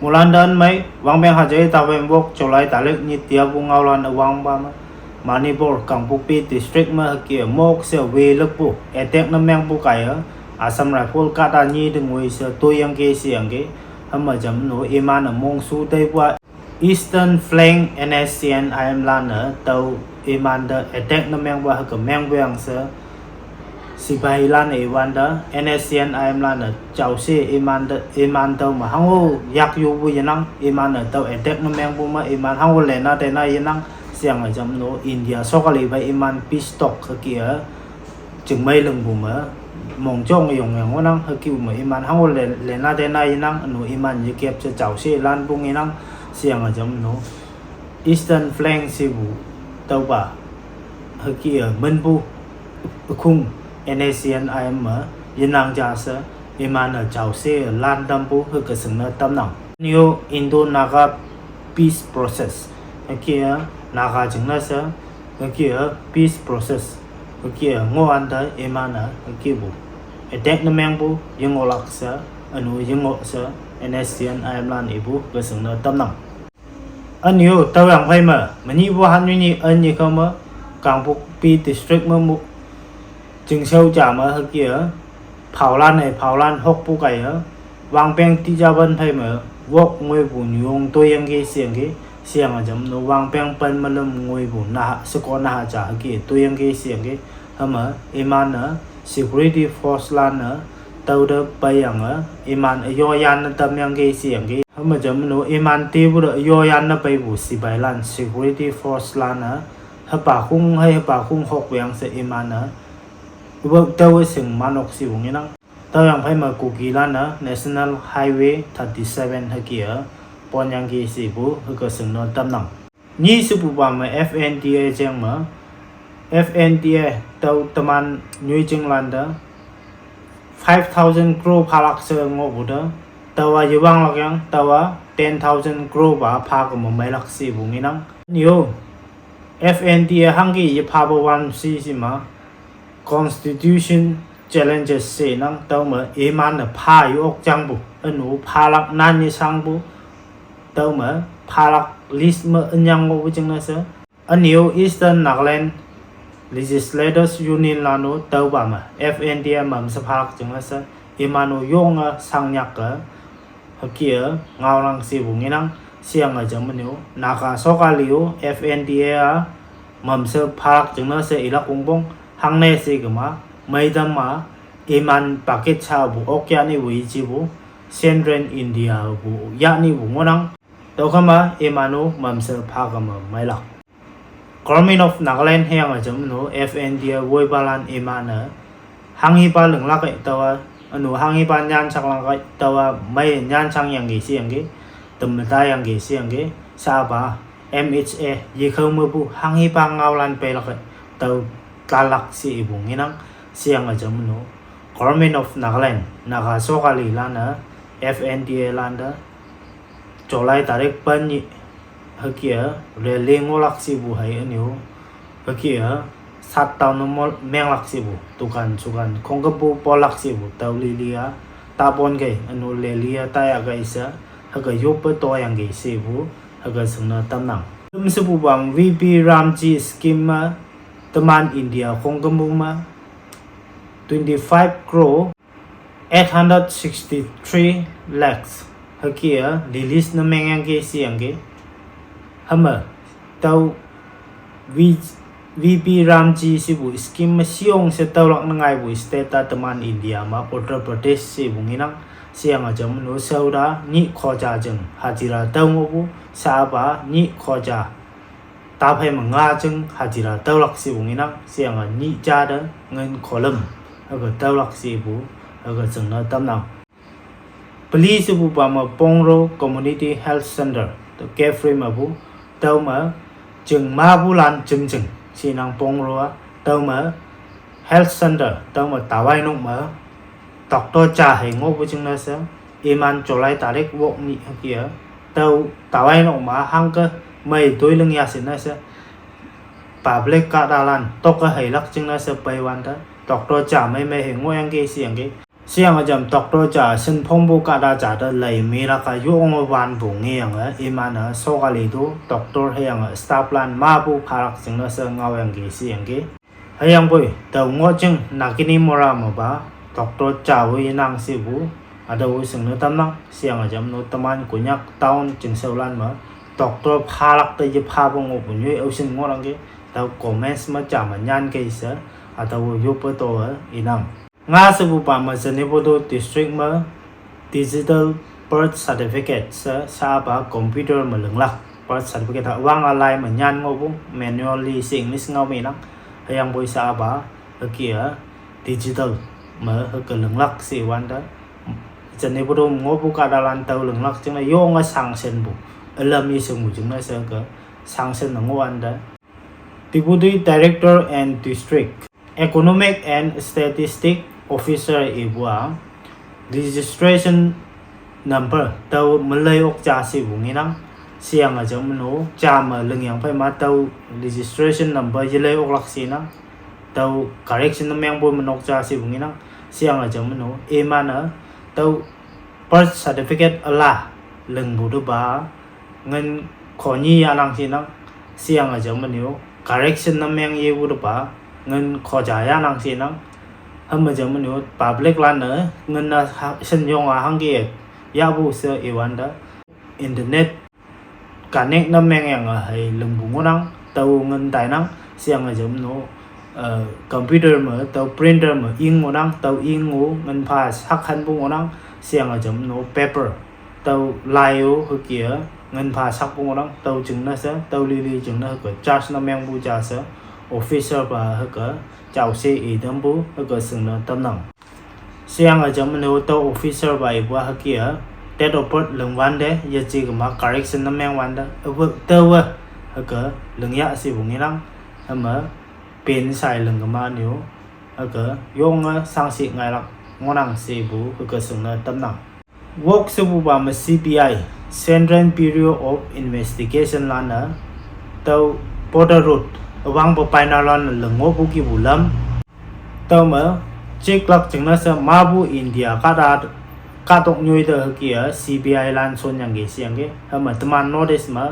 Mulandan mai wangbeng hajai tawem bok cholai talek ni tia bungaulan awang ba ma Manipur Kangpupi district ma kia mok se we lekpu etek na meng bu kai Assam Rifle kata ni dengoi se toyang ke siang ke hama jam no iman mong su tai bua Eastern Flank NSCN IM lana tau iman da etek na meng bua ka meng bang se Sipai lan e wanda NSCN IM lana chau se iman tau ma hango yak yu bu yanang iman tau etek na meng bu ma iman hango lena te na yanang siang jam no India sokali bai iman peace talk kia chừng mai lưng bu ma mong chong yong yang wanang hakiu ma iman hango lena te na yanang no iman ye kep cha chau se lan bu nginang siang jam no Eastern Flank sibu tau ba hakia men bu khung NSCN IM yanang jasa imana chause lan dampu hukasna tamnang new Indo-Naga peace process akia naga jingna sa akia peace process akia ngoanda imana akibu edek na mengbu yingolak sa anu yingok sa NSCN IM lan ibu kasna tamnang anyo tawang phaima mani bo hanyu ni anyi kama Kangpupi district ma mu Chừng sâu chả mà hơi kia pháo lan hốc bu cái wang peng ti ja ban phai mà wok ngoi bu nyong to yang ge siang a jam no wang peng pan ma lam ngoi bu na sko na cha ge to yang ge siang ge hama iman na security force lan na tau da bayang iman ayo yan na tam yang ge siang ge hama jam no iman ti bu ayo yan na pai bu si bai lan security force lan na ha pa khung hok yang se iman na Work tawai sing manok si wong inang tawang phai ma kukilan na National Highway 37 hakia ponyang ki si bu haka sing no tamnang ni su bu ba ma FNDA jang ma FNDA taw taman nyui jing landa 5000 crore phalak se ngo bu da tawa yewang lak yang tawa 10000 crore ba pha ka ma mai lak si wong inang niyo FNDA hangi ye pha ba wan si ma Constitution challenges se nang tau ma iman na pha yu ok chang bu anu phalak nan ni sang bu tau ma phalak list ma anyang ngo ching na sa aniu Eastern Nagaland Legislators Union lano tau ba ma FNDM mam sa phalak ching na sa imanu yong sang nyak ka hakia ngaw lang si bu nginang siang a jam nu naka sokaliu FNDA mam sa phalak ching na sa ilak ungbong hang ne se gama maidam ma iman paket cha bu okya ni wi ji bu Central India bu ya ni bu ngonang to khama imanu mamsa pha gama maila Government of Nagaland hang a jam no FNDA woi balan imana hangi pa leng la kai tawa anu hangi pa nyan chak lang kai tawa mai nyan chang yang gi siang gi tum ta yang gi siang gi sa ba MHA yi khom bu hangi pa ngaw lan pe la kai taw talak si ibung inang siang a jam no Government of Nagaland naga sokali lana FNDA landa cholai tarik pan ni hakia reling olak si bu hai anu hakia sat taw no meng lak si bu tukan sukan khongkapu polak si bu taw lilia tapon ge anu lelia ta ya ga isa haga yop to yang ge si bu haga sungna tamnang su bu bang VP Ramji scheme Taman India Kongkamuma 25 crore 863 lakhs hakia release na mengang ke siang ke hama tau VP Ramji sibu scheme siong se tawlak na ngai bu state Taman India ma Uttar Pradesh sibu nginang siang a jam no sauda ni khoja jeng hajira taw bu sa ba ni khoja ta phai ma nga chung hajira tawlak si bu nginang siang a ni cha da ngen kholam aga tawlak si bu aga chungna tamnang police bu ba ma Pongro Community Health Center to Kefri ma bu taw ma chung ma bu lan chung sinang Pongro taw ma Health Center taw ma tawai nok ma doctor cha hai ngo bu chung na sa iman cholai tarik wok ni hakia taw tawai nok ma hang ka mai tôi lưng ya sin na sa public ka dalan to ka hai lak ching na sa pai wan ta doctor cha mai he ngo yang ge siang ge เสียงอาจารย์ดรจ่าสินพงบุกาดาจ่าได้เลยมีราคาอยู่องค์วันบุงเงียงอีมันโซกาลีดูดรให้ยังสตาร์พลันมาบุพารักสิงห์เสือเงาอย่างกี่เสียงกี่ให้ยังบุยแต่งวดจึงนักนิมรามบ่าดรจ่าวินังสิบุอาดาวิสิงห์ตำนังเสียงอาจารย์นุตมันกุญยักตาวน์จึงเซลลันมาดรพารักแต่จะพาบุงบุญยุยเอาสิงห์งวดังกี่แต่คอมเมนต์มาจ่ามันยันกี่เสืออาดาวิยุบตัวอีนังงาสิบุปามาเจนิบุดูดิสทริกมาดิจิทัลเบิร์ธเซอร์ติฟิเคตซาบะคอมพิวเตอร์มาหลึงลักเบิร์ธเซอร์ติฟิเคตวางอะไรเหมือนยันงบุแมนนวลลีสิ่งนี้สิ่งเอาไม่นักให้ยังบริษัทบะเกี่ยดิจิทัลมาเกี่ยหลึงลักสิวันเดเจนิบุดูงบุกาดาลันเตาหลึงลักจึงเลยโยงกับสังเซนบุเอลมีสมุจึงเลยเสือเกี่ยสังเซนงวันเดติบุดู Director and District Economic and Statistic Officer Ibua Registration Number เตามันเลยออกจากสิบุงี้นังเสียงอาจจะมันโหจามาเรื่องอย่างไปมาเตา Registration Number จะเลยออกหลักสีนังเตา Correction นั่นแมงบนมันออกจากสิบุงี้นังเสียงอาจจะมันโหเอมานะเตา Birth Certificate อะไรเรื่องบุตรบ้าเงินขอยี่ยาลังสีนังเสียงอาจจะมันโห Correction นั่นแมงเยบุตรบ้าเงินขอจ่ายยาลังสีนังให้มันจะมันอยู่ปาบเล็กล้านเนอะเงินฉันยงหังเกียยาบุเสืออีวันเดออินเทอร์เน็ตการเน็ตน้ำแมงอย่างให้ลงบุงนังเตาเงินไต่นังเสียงจะมันอยู่คอมพิวเตอร์เหมือนเตาปรินเตอร์เหมือนอิงงูนังเตาอิงงูเงินพาสักขันบุงนังเสียงจะมันอยู่เปเปอร์เตาลายอยู่เกี่ยเงินพาสักบุงนังเตาจึงนั่นเสือเตาลีจึงนั่นก็จัดน้ำแมงบุจ่าเสือออฟฟิเซอร์ป่ะก็เจ้าเสียอีดัมบุก็ซึ่งนั่นตำแหน่งเสียงอาจจะมันอยู่ตัวออฟฟิเซอร์ไปว่าเกี่ยเด็ดออปหนึ่งวันเดยจีก็มา correction นั่นแมงวันเดเตอว่าก็หนึ่งยะสิบุงี้นังทำมาเป็นสายหนึ่งก็มาหนิวก็ยงสังสิไงล่ะงอนังสิบุก็ซึ่งนั่นตำแหน่ง work สิบุบามา CBI Central Bureau of Investigation ล้านนะตัว border roadวางไปนารอนหลงงบุกิบุลัมเต่าเมื่อเช็คลักจึงนั่นเสมาบุอินเดียกาตกยุยเดอเกีย CBI ล้านส่วนอย่างเงี้ยเสียงเงี้ยทำมาตมันโนดิสมา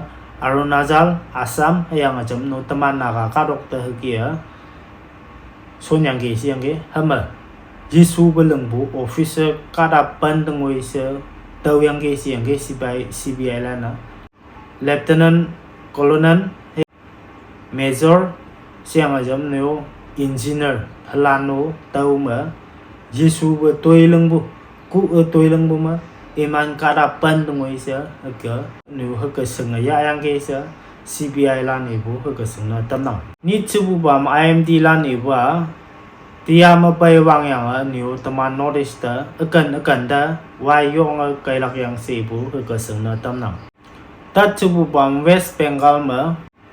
อารุณาจัลอาซัมยังอาจจะโนตมันนากาตกเดอเกียส่วนอย่างเงี้ยเสียงเงี้ยทำมายิสูบลงบุออฟฟิเซอร์กาดาปันตึงวิเซเต่าอย่างเงี้ยเสียงเงี้ย CBI ล้านนะ Lieutenant Colonel Major เสียงอาจจะมันอยู่ Engineer ฮลานูเต่าเมื่อยิสูบตัวเรื่องบุกูตัวเรื่องบุมาเอมันกาดาปันตรงนี้เสียก็นิวก็ซึ่งอย่างเงี้ยเสีย CBI ล้านนี่บุก็ซึ่งนั่นตำแหน่งนี่ชิบุบาม IMD ล้านนี่บุที่ยามไปวางอย่างนิวตมันโนดิสต์กันเดวายยงไกลลักอย่างสิบุก็ซึ่งนั่นตำแหน่งตัดชิบุบาม West Bengal เมื่อ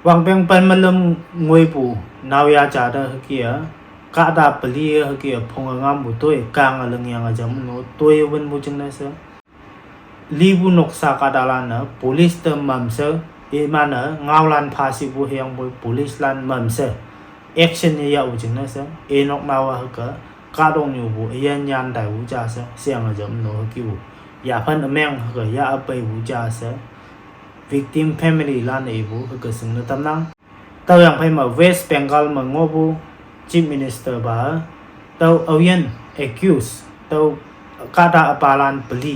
วางเป็นปันมันลมงวยปูนาวาจาระเกี่ยกาดาปลีเกี่ยพงงามบุตัวกางอะไรอย่างอาจจะมันโนตัววันบุจังเลยเสลีบุนกสากาดาลานนะpolice เติมมั่มเสเอมันนะงาวลันพาสิบุเฮียงบุ police ลันมั่มเส action เนี่ยบุจังเลยเสเอนกนาวก็กาดงอยู่บุยันยันได้บุจ่าเสเสียงอาจจะมันโนกี่บุอย่าพันแมงก็อย่าไปบุจ่าเสvictim family ล้านเอบุก็ซึ่งนั่นตำแหน่งเต่าอย่างไปมา West Bengal มางบุ Chief Minister บ่าเต่าเอายัน accuse เต่ากาดาอปาลันปลี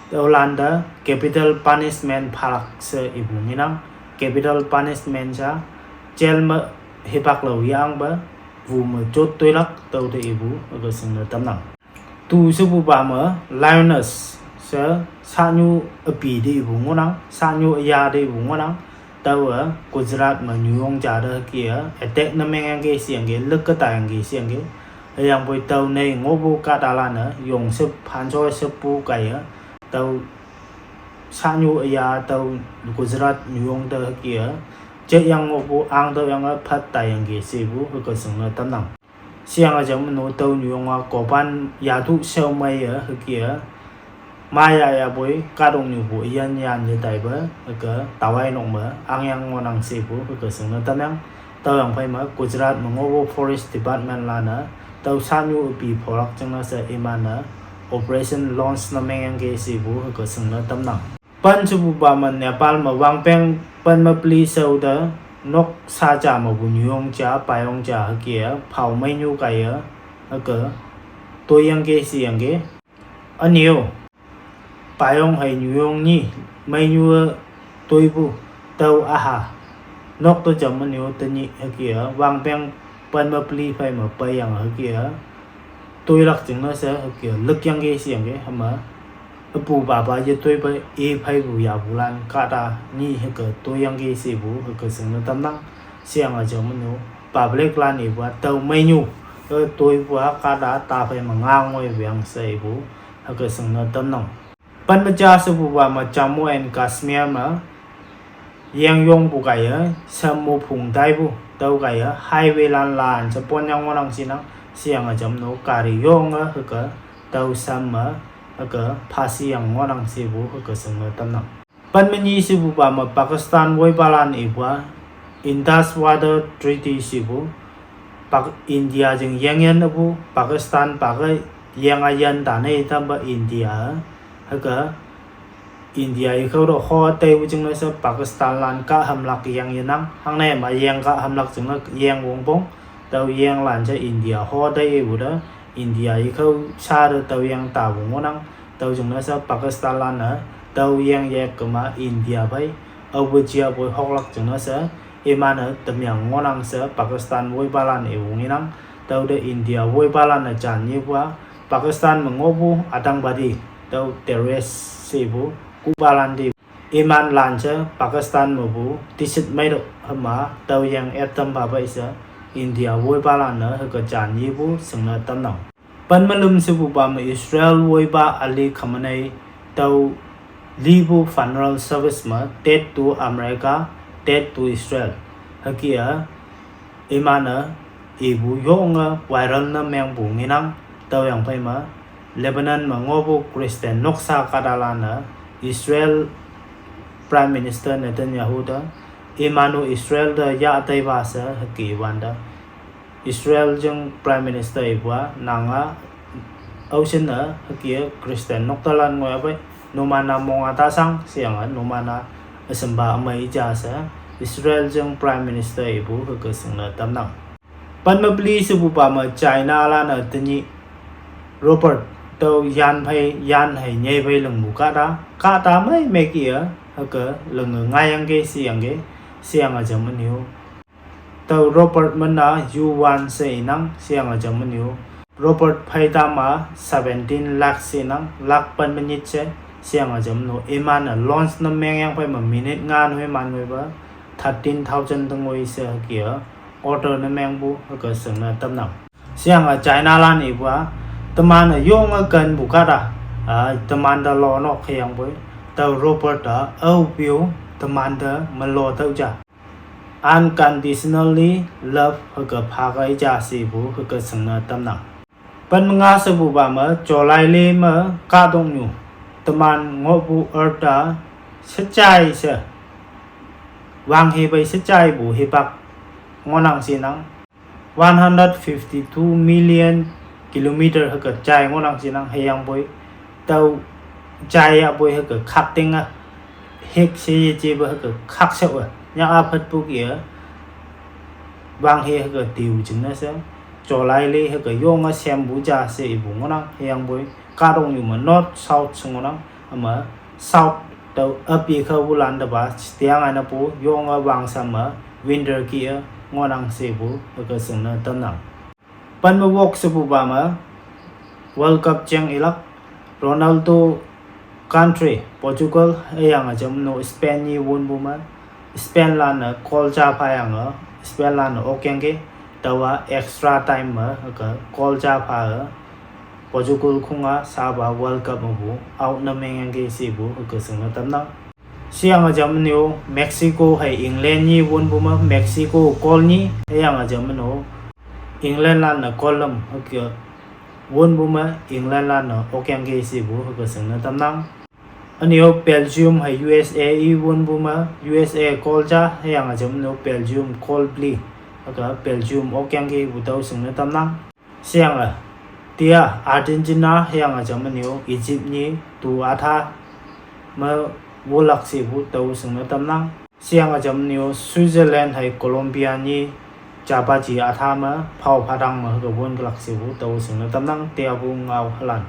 เต่าลันดา capital punishment พารักเสอีบุนี่นัง capital punishment จ้าเจลมาเฮปักเหล่ายังบ่วูมาจุดตัวลักเต่าเตอีบุก็ซึ่งนั่นตำแหน่งตูสุบุบามา Lionessเสสาญูอปีดีบุงนังสาญูยาดีบุงนังเต่ากุจราตมานิวยอร์กจ่าเดอเกียเด็กนั่นแมงเกเสียงเกลึกก็ตายเกเสียงเกยังไปเต่าในงบุกาดาลานะยงสิบพันช่วยสิบปูไก่เต่าสาญูยาเต่ากุจราตนิวยอร์กเดอเกียเจ้ายังงบุอังเต่ายังพัดตายเกสิบุก็ซึ่งนั่นตำแหน่งเสียงอาจจะมันโนเต่านิวยอร์กกบันยาทุเซลไม่เกียมายาบุยกาดงอยู่บุยันยันจะได้บ่ก็ตาวายนงบ่อังยังงอนังสิบุก็ซึ่งนั่นตำแหน่งเต่าอย่างไปมากุจราตมงบุ Forest Department ล้านนะ ตาซาญูปีพอลักจังนะเสอิมานะ operation launch นะแมงเกสิบูก็ซึ่งนะตำนังปันจุบุบามันเนปาลมาวางแปงปันมาปลีเซาดานกซาจามาบุญยงจาปายองจาเกียเผาไม่ญูไกก็ตัวยังเกสิยังเกอันนี้ปายองให้ญูยงนี่ไม่ญูตัวบุเตาอาหานกตัวจำมันอยู่ตัวนี้เกียวางแปงปันมาปลีไฟมาไปยังเกียตัวหลักจึงนะเสเกียลึกยังเกสิยังเกหมาปูบาบาจะตัวไปไฟบุยาบุลันกาตานี่เกิดตัวยังเกสิบุเกิดซึ่งตำนังเสียงอาจจะมันอยู่ปาเล็กลานอีกว่าเตาไม่อยู่ตัวบัวกาตาตาไปมังอ้างไว้เวียงใส่บุเกิดซึ่งตำนังปันมาจาสบุบามาจามูแอนกาสเมียมายังยงบุกไก่สมุพุงได้บุเตาไก่ไฮเวลานลานจะปนยังวันนังสินังเสียงอาจำโนการิยงก็เตาซัมก็ภาษียังวันนังสิบุก็ซึ่งตำนังปันมันยี่สิบุบามาปากีสถานไว้บาลานอีกว่าอินดัสวาเดอร์ทรีตีสิบุปักอินเดียจึงยังยันบุปากีสถานปักยังอายันตาในทั้งอินเดียก็อินเดียเขาโดนข้อเตวจึงเลยปากีสถานลานก็ทำหลักยังยันนั่งข้างในมายังก็ทำหลักจึงเลยยังวงปงเตวยังลานจะอินเดียข้อได้บุตรอินเดียเขาชาติเตวยังตาวงนั่งเตวจึงเลยปากีสถานลานนะเตวยังแยกก็มาอินเดียไปเอาบุจียบุหกหลักจึงเลยมันเตมยังงนั่งปากีสถานไว้บาลานวงนี้นั่งเตวเดอินเดียไว้บาลานจานยี่ว่าปากีสถานมงบุอาดังบดีเตวเทเรสสิบุกูบาลันดีมันลานเชปากีสถานมบุติสิตไม่ดอกมาเตายังเอตัมบาไปเสอินเดียไว้บาลานเฮก็จานยีบุซึ่งตำหนังปันมาลุมสิบุบามอิสราเอลไว้บาอลีคำในเตาลีบุฟันรัลเซอร์วิสมาเตตตูอเมริกาเตตตูอิสราเอลเฮกี้มันบุยงไวรัลนะแมงบุงินังเตายังไปมาเลบานอนมางบุคริสเตียนนกซากาดาลานะอิสราเอล Prime Minister Netanyahu da imanu Israel da ya atai basa haki wanda Israel jeng Prime Minister ibwa nanga ausin na haki Christian noktalan ngoy apai numana mong atasang siang numana asamba mai jasa Israel jeng Prime Minister ibu haki singna tamnang pan mabli sibu pa ma China la na tani Robert tau yan hai nyai bai leng muka da ka ta mai me kiaก็ลงง่ายยังเกเสียงอาจจะมันอยู่แต่โรเบิร์ตมันนะยูวันเสียนังเสียงอาจจะมันอยู่โรเบิร์ตไปตามมา17 ลักเสียนังลักปันมันยิดเสียงอาจจะมันอยู่มันลอนส์น้ำแมงยังไปมามินิทงานไว้มันไว้บ่13,000ตั้งไว้เสียเกี่ยวออเดอร์น้ำแมงบุก็เสียงตำหนักเสียงอาจจะน่ารันอีกว่าตะมันโยงกันบุกดาตะมันตะลอนออกยังไปเตาโรเบิร์ตเอาวิวตมันเดมันโลเตาจ้ะ unconditionally love ก็พาไกจ้าสิบุก็สังนาตำหนักเป็นงาสบุบามจอไลเลมกาดงอยู่ตมันงบุอัลตาเสใจเสวางเฮไปเสใจบุเฮปักงอนังสินัง152 million kilometer ก็ใจงอนังสินังเฮยังบ่เตาใจบ่เฮก็คักติงเฮกเซเจบ่เฮก็คักเซอยังอาพัดปุกเอบางเฮก็ติวจึงนะเซจอไลเลเฮก็โยงแซมบูจาเซบุงนังเฮยังบ่กาดงอยู่มัน north south ซึ่งนังมา south เตาอัปปีเขาบุลันดะบาเตียงอันนะปูโยงวางซัมwinter เกียงอนังเซบุก็ซึ่งนะตำนังปันมาวอกสบุบามา World Cup จังอีลักโรนัลโดcountry Portugal yang ajam no Spain ni won buma Spain lan call cha pha yang Spain lan okeng ke tawa extra time ma ka call cha pha Portugal khunga sa ba World Cup bu out na meng ke si bu ka sing tam na siang ajam no Mexico hai England ni won buma Mexico call ni yang ajam no England lan column ka won buma England lan okeng ke si bu ka sing tam naอันนี้Belgium ให้ USA อีวนบุมา USA คอลจ้าให้ยังอาจจะมันBelgium คอลปลีแล้วก็ Belgium ออกยังกี่บุตรสิ่งนั้นตำนัง เสียงเตียอาร์เจนตินาเฮียงจะมันอยู่อียิปต์นี้ตูอาทามาวูลักสิบูเตาซึ่งมาตำนังเสียงจะมันอยู่สวิตเซอร์แลนด์ให้โคลอมเบียนี้จาปาจีอาทามาเผาพาดังมากับวนกลักสิบูเตาซึ่งมาตำนังเตียบุงเอาหลัน